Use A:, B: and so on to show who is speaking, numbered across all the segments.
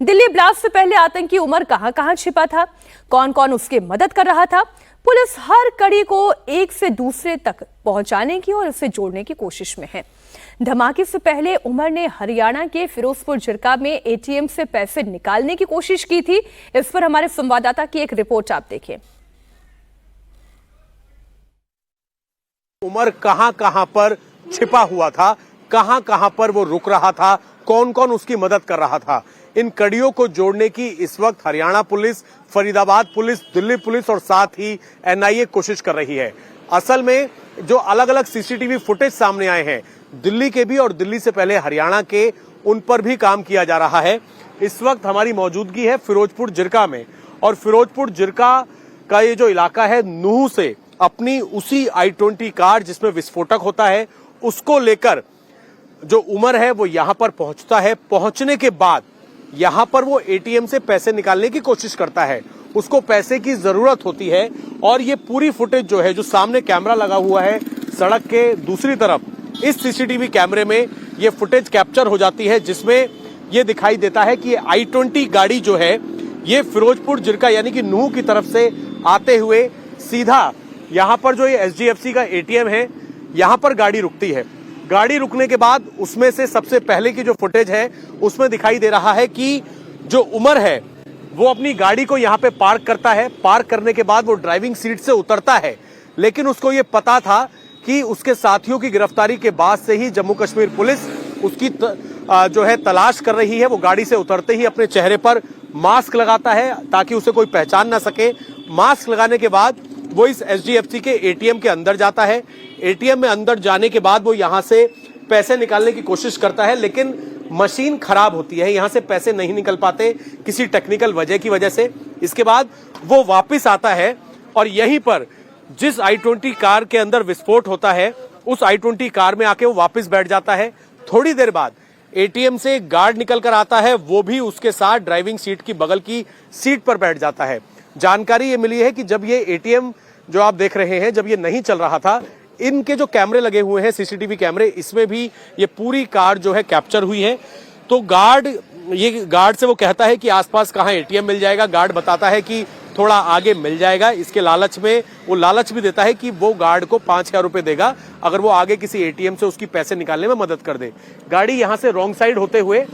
A: Delhi blast से पहले आतंकी उमर कहां कहां छिपा था, कौन कौन उसकी मदद कर रहा था। पुलिस हर कड़ी को एक से दूसरे तक पहुंचाने की और इसे जोड़ने की कोशिश में है। धमाके से पहले उमर ने हरियाणा के फिरोजपुर झिरका में एटीएम से पैसे निकालने की कोशिश की थी। इस पर हमारे संवाददाता की एक रिपोर्ट आप देखें।
B: उमर कहां पर छिपा हुआ था, कहां पर वो रुक रहा था, कौन कौन उसकी मदद कर रहा था, इन कड़ियों को जोड़ने की इस वक्त Haryana police, Faridabad police, Delhi police और साथ ही एनआईए कोशिश कर रही है। असल में जो अलग अलग सीसीटीवी फुटेज सामने आए हैं, दिल्ली के भी और दिल्ली से पहले हरियाणा के, उन पर भी काम किया जा रहा है। इस वक्त हमारी मौजूदगी है फिरोजपुर झिरका में, और फिरोजपुर झिरका का ये जो इलाका है, नूह से अपनी उसी i20 कार जिसमें विस्फोटक होता है, उसको लेकर जो उमर है वो यहां पर पहुंचता है। पहुंचने के बाद यहां पर वो एटीएम से पैसे निकालने की कोशिश करता है, उसको पैसे की जरूरत होती है। और ये पूरी फुटेज जो है, जो सामने कैमरा लगा हुआ है सड़क के दूसरी तरफ, इस सीसीटीवी कैमरे में ये फुटेज कैप्चर हो जाती है, जिसमें ये दिखाई देता है कि ये i20 गाड़ी जो है, ये फिरोजपुर झिरका यानी कि नूह की तरफ से आते हुए सीधा यहां पर जो ये एचडीएफसी का एटीएम है, यहां पर गाड़ी रुकती है। गाड़ी रुकने के बाद उसमें से सबसे पहले की जो फुटेज है, उसमें दिखाई दे रहा है कि जो उमर है वो अपनी गाड़ी को यहां पे पार्क करता है। पार्क करने के बाद वो ड्राइविंग सीट से उतरता है, लेकिन उसको ये पता था कि उसके साथियों की गिरफ्तारी के बाद से ही जम्मू कश्मीर पुलिस उसकी जो है तलाश कर रही है। वो गाड़ी से उतरते ही अपने चेहरे पर मास्क लगाता है ताकि उसे कोई पहचान ना सके। मास्क लगाने के बाद वो इस एचडीएफसी के एटीएम के अंदर जाता है। एटीएम में अंदर जाने के बाद वो यहां से पैसे निकालने की कोशिश करता है, लेकिन मशीन खराब होती है, यहां से पैसे नहीं निकल पाते किसी टेक्निकल वजह की वजह से। इसके बाद वो वापस आता है और यहीं पर जिस i20 कार के अंदर विस्फोट होता है, उस i20 कार में आके वो वापस बैठ जाता है। थोड़ी देर बाद एटीएम से गार्ड निकल कर आता है, वो भी उसके साथ ड्राइविंग सीट की बगल की सीट पर बैठ जाता है। जानकारी ये मिली है कि जब ये एटीएम जो आप देख रहे हैं, जब ये नहीं चल रहा था, इनके जो कैमरे लगे हुए हैं सीसीटीवी कैमरे, इसमें भी ये पूरी कार जो है कैप्चर हुई है। तो गार्ड से वो कहता है कि आसपास कहाँ एटीएम मिल जाएगा। गार्ड बताता है कि थोड़ा आगे मिल जाएगा। इसके लालच में वो लालच भी देता है कि वो गार्ड को 5,000 रुपए देगा अगर वो आगे किसी एटीएम से उसकी पैसे निकालने में मदद कर दे। गाड़ी यहां से रॉन्ग साइड होते हुए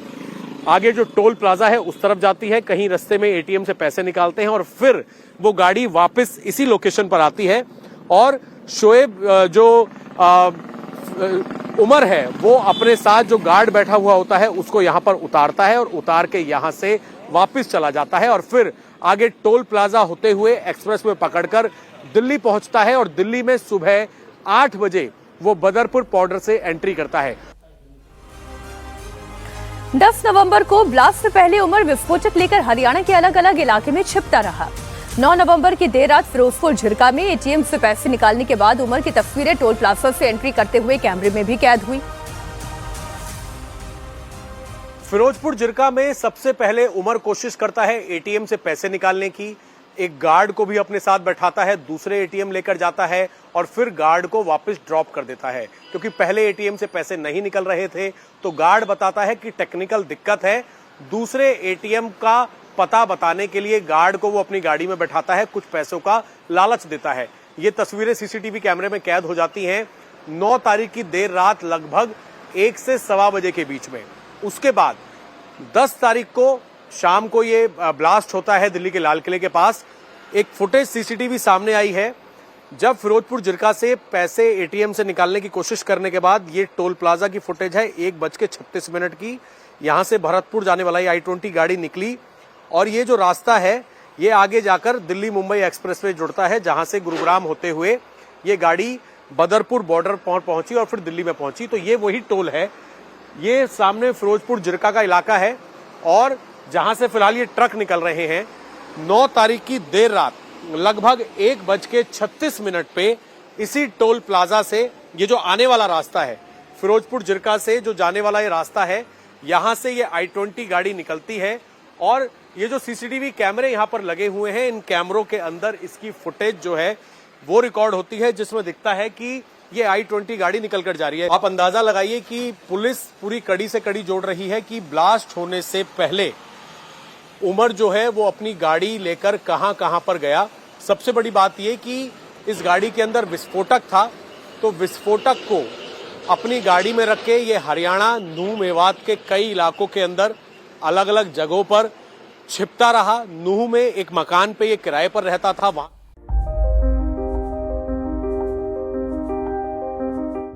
B: आगे जो टोल प्लाजा है उस तरफ जाती है, कहीं रास्ते में एटीएम से पैसे निकालते हैं और फिर वो गाड़ी वापस इसी लोकेशन पर आती है। और शोएब जो उमर है, वो अपने साथ जो गार्ड बैठा हुआ होता है उसको यहां पर उतारता है और उतार के यहां से वापस चला जाता है और फिर आगे टोल प्लाजा होते हुए एक्सप्रेस में पकड़कर दिल्ली पहुंचता है। और दिल्ली में सुबह 8 बजे वो बदरपुर बॉर्डर से एंट्री करता है।
A: 10 नवंबर को ब्लास्ट से पहले उमर विस्फोटक लेकर हरियाणा के अलग अलग इलाके में छिपता रहा। 9 नवंबर की देर रात फिरोजपुर झिरका में एटीएम से पैसे निकालने के बाद उमर की तस्वीरें टोल प्लाजा से एंट्री करते हुए कैमरे में भी कैद हुई।
B: फिरोजपुर झिरका में सबसे पहले उमर कोशिश करता है एटीएम से पैसे निकालने की। एक गार्ड को भी अपने साथ बैठाता है, दूसरे एटीएम लेकर जाता है और फिर गार्ड को वापस ड्रॉप कर देता है, क्योंकि पहले एटीएम से पैसे नहीं निकल रहे थे। तो गार्ड बताता है कि टेक्निकल दिक्कत है। दूसरे एटीएम का पता बताने के लिए गार्ड को वो अपनी गाड़ी में बैठाता है, कुछ पैसों का लालच देता है। ये तस्वीरें सीसीटीवी कैमरे में कैद हो जाती हैं 9 तारीख की देर रात लगभग 1 से सवा बजे के बीच में। उसके बाद 10 तारीख को शाम को ये ब्लास्ट होता है दिल्ली के लाल किले के पास। एक फुटेज सीसीटीवी सामने आई है, जब फिरोजपुर झिरका से पैसे एटीएम से निकालने की कोशिश करने के बाद ये टोल प्लाजा की फुटेज है 1:36 की। यहां से भरतपुर जाने वाला ये i20 गाड़ी निकली और ये जो रास्ता है ये आगे जाकर दिल्ली मुंबई एक्सप्रेसवे जुड़ता है, जहां से गुरुग्राम होते हुए ये गाड़ी बदरपुर बॉर्डर पहुंची और फिर दिल्ली में पहुंची। तो ये वही टोल है। ये सामने फिरोजपुर झिरका का इलाका है और जहां से फिलहाल ये ट्रक निकल रहे हैं। 9 तारीख की देर रात लगभग 1:36 पे इसी टोल प्लाजा से ये जो आने वाला रास्ता है, फिरोजपुर झिरका से जो जाने वाला ये रास्ता है, यहां से ये i20 गाड़ी निकलती है। और ये जो सीसीटीवी कैमरे यहां पर लगे हुए हैं, इन कैमरों के अंदर इसकी फुटेज जो है वो रिकॉर्ड होती है, जिसमें दिखता है कि ये i20 गाड़ी निकल कर जा रही है। आप अंदाजा लगाइए कि पुलिस पूरी कड़ी से कड़ी जोड़ रही है कि ब्लास्ट होने से पहले उमर जो है वो अपनी गाड़ी लेकर कहां कहां पर गया। सबसे बड़ी बात यह कि इस गाड़ी के अंदर विस्फोटक था, तो विस्फोटक को अपनी गाड़ी में रख के ये हरियाणा नूह मेवात के कई इलाकों के अंदर अलग अलग जगहों पर छिपता रहा। नूह में एक मकान पे ये किराए पर रहता था, वहां